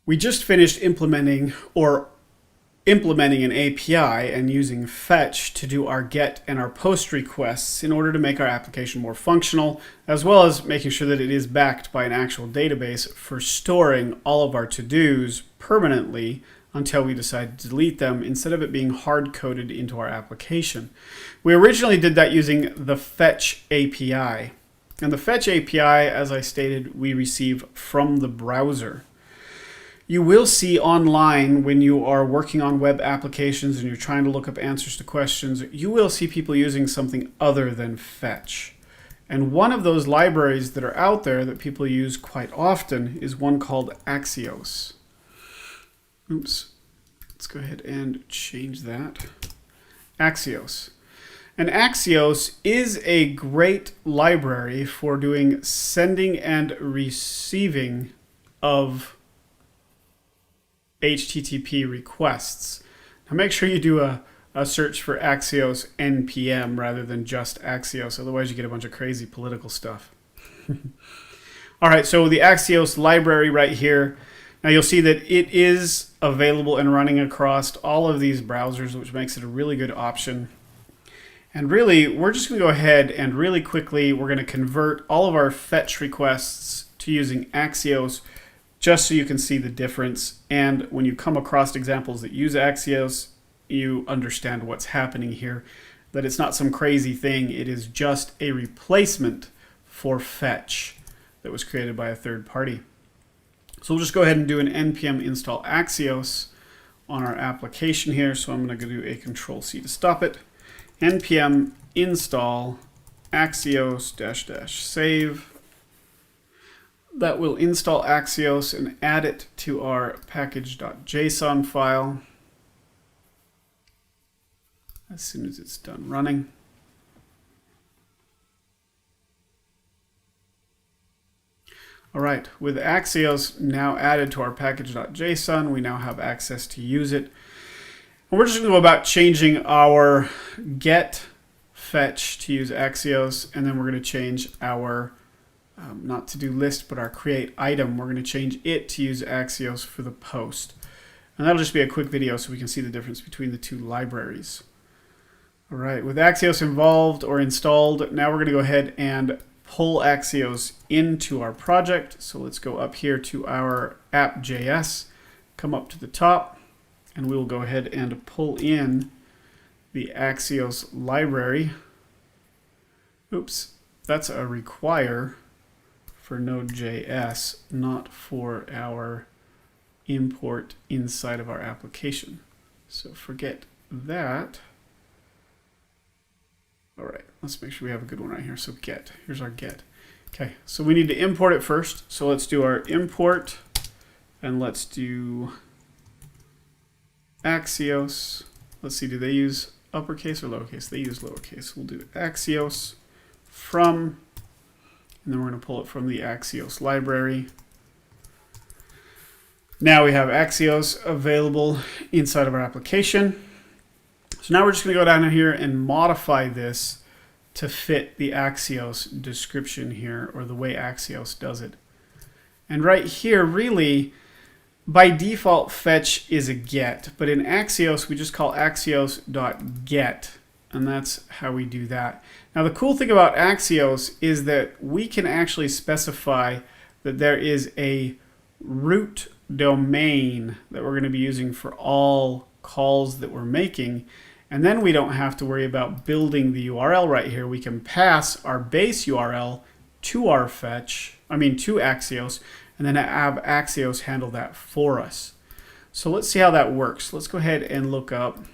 We just finished implementing an API and using fetch to do our get and our post requests in order to make our application more functional, as well as making sure that it is backed by an actual database for storing all of our to-dos permanently until we decide to delete them, instead of it being hard-coded into our application. We originally did that using the fetch API. And the fetch API, as I stated, we receive from the browser. You will see online when you are working on web applications and you're trying to look up answers to questions, you will see people using something other than fetch. And one of those libraries that are out there that people use quite often is one called Axios. Oops, let's go ahead and change that. Axios. And Axios is a great library for doing sending and receiving of HTTP requests. Now make sure you do a search for Axios NPM rather than just Axios, otherwise you get a bunch of crazy political stuff. All right, so the Axios library right here. Now you'll see that it is available and running across all of these browsers, which makes it a really good option. And really, we're just going to go ahead and really quickly, we're going to convert all of our fetch requests to using Axios, just so you can see the difference. And when you come across examples that use Axios, you understand what's happening here, that it's not some crazy thing. It is just a replacement for fetch that was created by a third party. So we'll just go ahead and do an Npm Install Axios on our application here. So I'm going to do a Control-C to stop it. Npm Install Axios -- save. That will install Axios and add it to our package.json file as soon as it's done running. All right, with Axios now added to our package.json, we now have access to use it. And we're just going to go about changing our get fetch to use Axios, and then we're going to change our not to do list, but our create item. We're going to change it to use Axios for the post. And that'll just be a quick video so we can see the difference between the two libraries. All right, with Axios involved or installed, now we're going to go ahead and pull Axios into our project. So let's go up here to our app.js, come up to the top, and we will go ahead and pull in the Axios library. Oops, that's a require for Node.js, not for our import inside of our application. So forget that. All right, let's make sure we have a good one right here. So get, here's our get. Okay, so we need to import it first. So let's do our import, and let's do Axios. Let's see, do they use uppercase or lowercase? They use lowercase. We'll do Axios from, and then we're going to pull it from the Axios library. Now we have Axios available inside of our application. So now we're just going to go down here and modify this to fit the Axios description here, or the way Axios does it. And right here, really, by default, fetch is a get, but in Axios, we just call Axios.get, and that's how we do that. Now, the cool thing about Axios is that we can actually specify that there is a root domain that we're going to be using for all calls that we're making, and then we don't have to worry about building the URL right here. We can pass our base URL to our fetch, to Axios, and then have Axios handle that for us. So let's see how that works. Let's go ahead and look up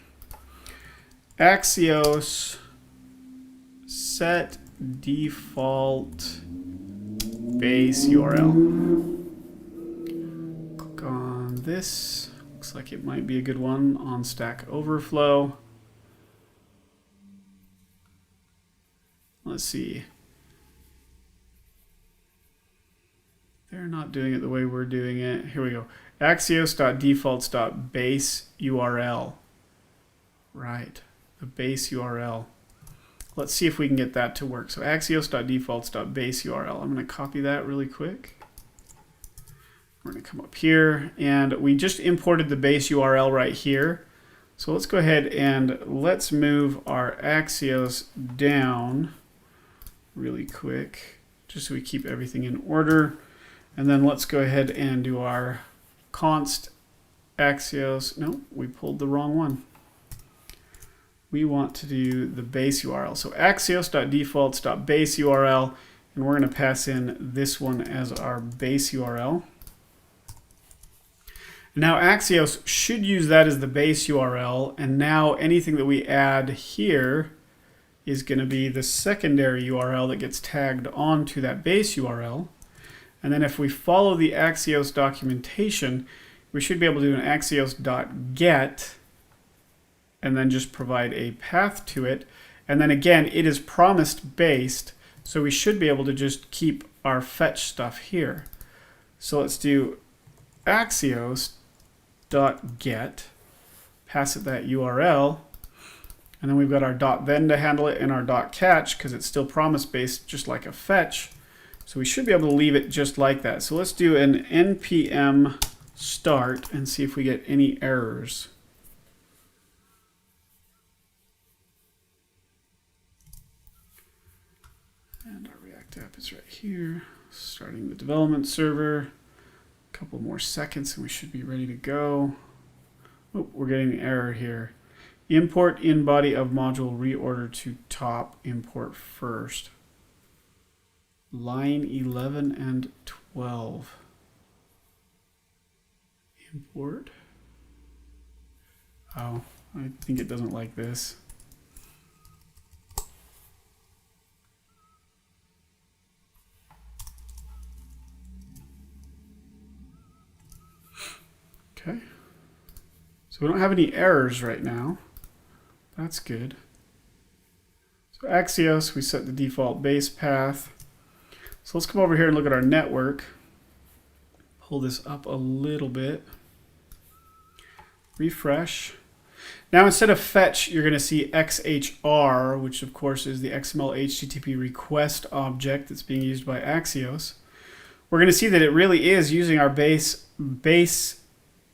Axios set default base URL. Click on this. Looks like it might be a good one on Stack Overflow. Let's see. They're not doing it the way we're doing it. Here we go. Axios.defaults.base URL. Right, the base URL. Let's see if we can get that to work. So Axios.defaults.base URL. I'm going to copy that really quick. we're going to come up here, and we just imported the base URL right here. So let's go ahead and let's move our Axios down really quick, just so we keep everything in order. And then let's go ahead and do our const Axios. No, we pulled the wrong one. We want to do the base URL. So axios.defaults.base URL, and we're going to pass in this one as our base URL. Now Axios should use that as the base URL, and now anything that we add here is going to be the secondary URL that gets tagged onto that base URL. And then if we follow the Axios documentation, we should be able to do an axios.get and then just provide a path to it. And then again, it is promised based, so we should be able to just keep our fetch stuff here. So let's do axios.get, pass it that URL, and then we've got our .then to handle it and our .catch because it's still promise based, just like a fetch. So we should be able to leave it just like that. So let's do an npm start and see if we get any errors. And our React app is right here. Starting the development server. A couple more seconds and we should be ready to go. Oh, we're getting an error here. Import in body of module reorder to top, import first. Line 11 and 12. Import. Oh, I think it doesn't like this. Okay. So we don't have any errors right now. That's good. So Axios, we set the default base path. So let's come over here and look at our network. Pull this up a little bit. Refresh. Now instead of fetch, you're going to see XHR, which of course is the XML HTTP request object that's being used by Axios. We're going to see that it really is using our base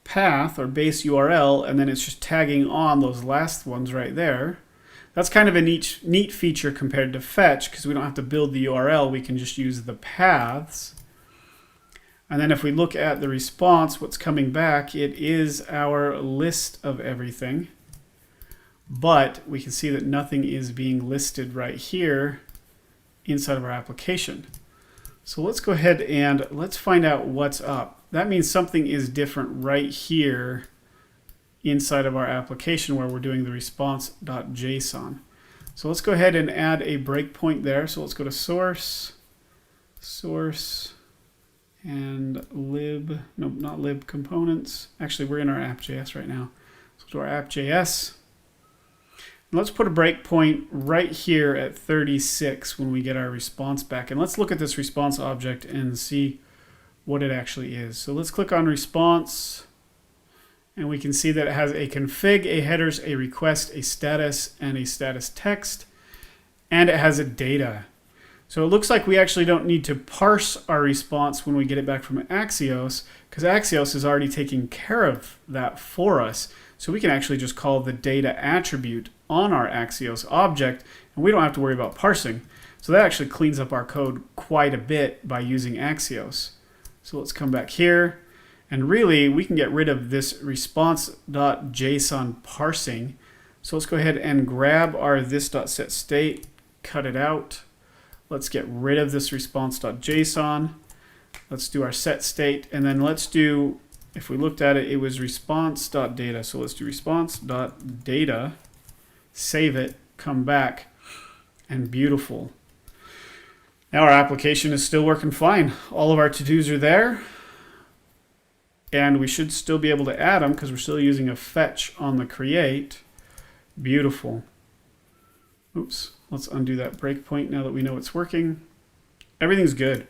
path or base URL, and then it's just tagging on those last ones right there. That's kind of a neat feature compared to fetch, because we don't have to build the URL, we can just use the paths. And then if we look at the response, what's coming back, it is our list of everything. But we can see that nothing is being listed right here inside of our application. So let's go ahead and let's find out what's up. That means something is different right here inside of our application where we're doing the response.json. So let's go ahead and add a breakpoint there. So let's go to source, and lib, no, not lib components. Actually, we're in our app.js right now. So to our app.js. Let's put a breakpoint right here at 36 when we get our response back. And let's look at this response object and see what it actually is. So let's click on response, and we can see that it has a config, a headers, a request, a status, and a status text, and it has a data. So it looks like we actually don't need to parse our response when we get it back from Axios, because Axios is already taking care of that for us. So we can actually just call the data attribute on our Axios object, and we don't have to worry about parsing. So that actually cleans up our code quite a bit by using Axios. So let's come back here, and really we can get rid of this response.json parsing. So let's go ahead and grab our this.setState, cut it out. Let's get rid of this response.json. Let's do our set state, and then let's do, if we looked at it, it was response.data. So let's do response.data, save it, come back, and beautiful. Now our application is still working fine. All of our to-dos are there, and we should still be able to add them because we're still using a fetch on the create. Beautiful. Oops, let's undo that breakpoint now that we know it's working. Everything's good.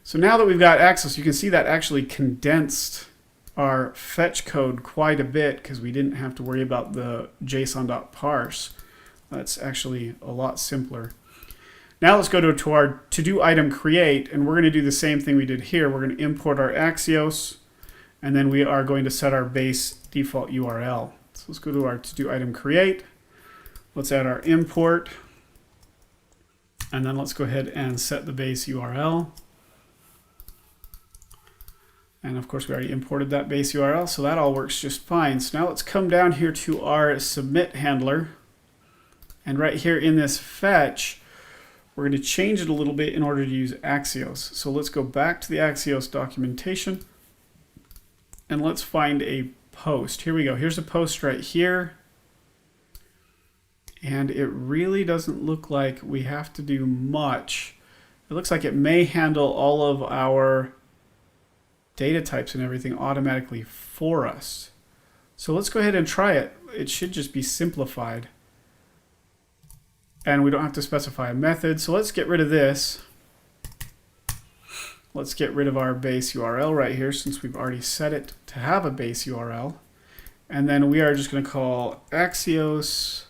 So now that we've got Axios, you can see that actually condensed our fetch code quite a bit because we didn't have to worry about the json.parse. That's actually a lot simpler. Now let's go to our to-do item create, and we're going to do the same thing we did here. We're going to import our Axios, and then we are going to set our base default URL. So let's go to our to-do item create. Let's add our import, and then let's go ahead and set the base URL. And of course, we already imported that base URL, so that all works just fine. So now let's come down here to our submit handler. And right here in this fetch, we're going to change it a little bit in order to use Axios. So let's go back to the Axios documentation, and let's find a post. Here we go. Here's a post right here. And it really doesn't look like we have to do much. It looks like it may handle all of our data types and everything automatically for us. So let's go ahead and try it. It should just be simplified. And we don't have to specify a method. So let's get rid of this. Let's get rid of our base URL right here, since we've already set it to have a base URL. And then we are just going to call Axios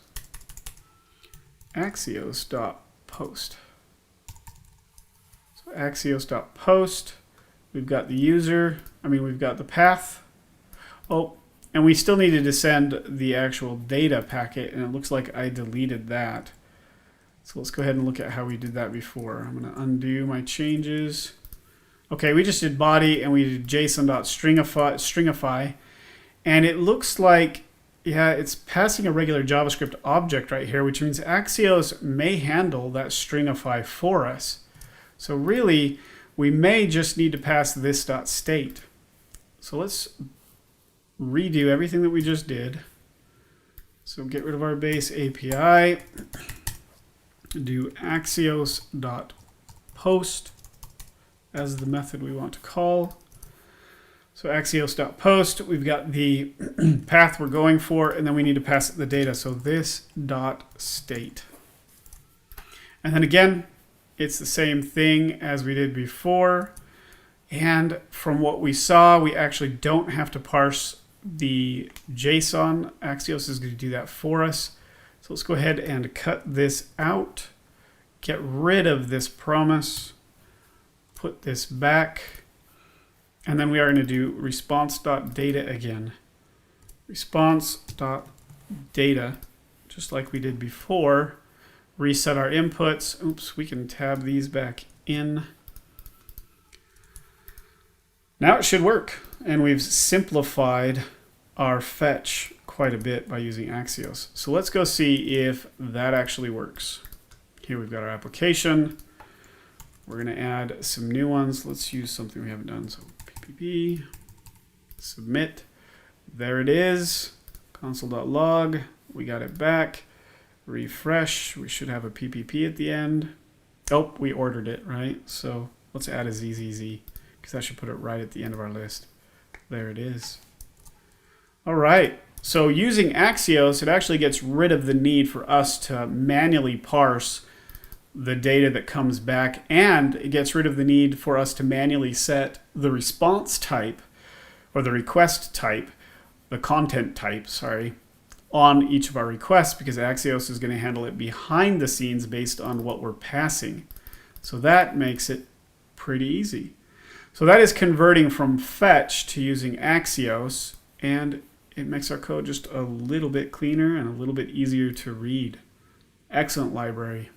Axios.post. So Axios.post. We've got the user, we've got the path. Oh, and we still needed to send the actual data packet, and it looks like I deleted that. So let's go ahead and look at how we did that before. I'm going to undo my changes. Okay, we just did body, and we did JSON.stringify, and it looks like, yeah, it's passing a regular JavaScript object right here, which means Axios may handle that stringify for us. So really, we may just need to pass this .state. So let's redo everything that we just did. So get rid of our base API, do Axios.post as the method we want to call. So Axios.post, we've got the path we're going for, and then we need to pass it the data. So this .state. And then again, it's the same thing as we did before. And from what we saw, we actually don't have to parse the JSON. Axios is going to do that for us. So let's go ahead and cut this out. Get rid of this promise. Put this back. And then we are going to do response.data again. Response.data, just like we did before. Reset our inputs. Oops, we can tab these back in. Now it should work. And we've simplified our fetch quite a bit by using Axios. So let's go see if that actually works. Here we've got our application. We're going to add some new ones. Let's use something we haven't done. So PPP, submit. There it is. Console.log. We got it back. Refresh. We should have a PPP at the end. Oh, we ordered it, right? So let's add a ZZZ, because that should put it right at the end of our list. There it is. All right. So using Axios, it actually gets rid of the need for us to manually parse the data that comes back, and it gets rid of the need for us to manually set the response type, or the request type, the content type, sorry, on each of our requests, because Axios is going to handle it behind the scenes based on what we're passing. So that makes it pretty easy. So that is converting from fetch to using Axios, and it makes our code just a little bit cleaner and a little bit easier to read. Excellent library.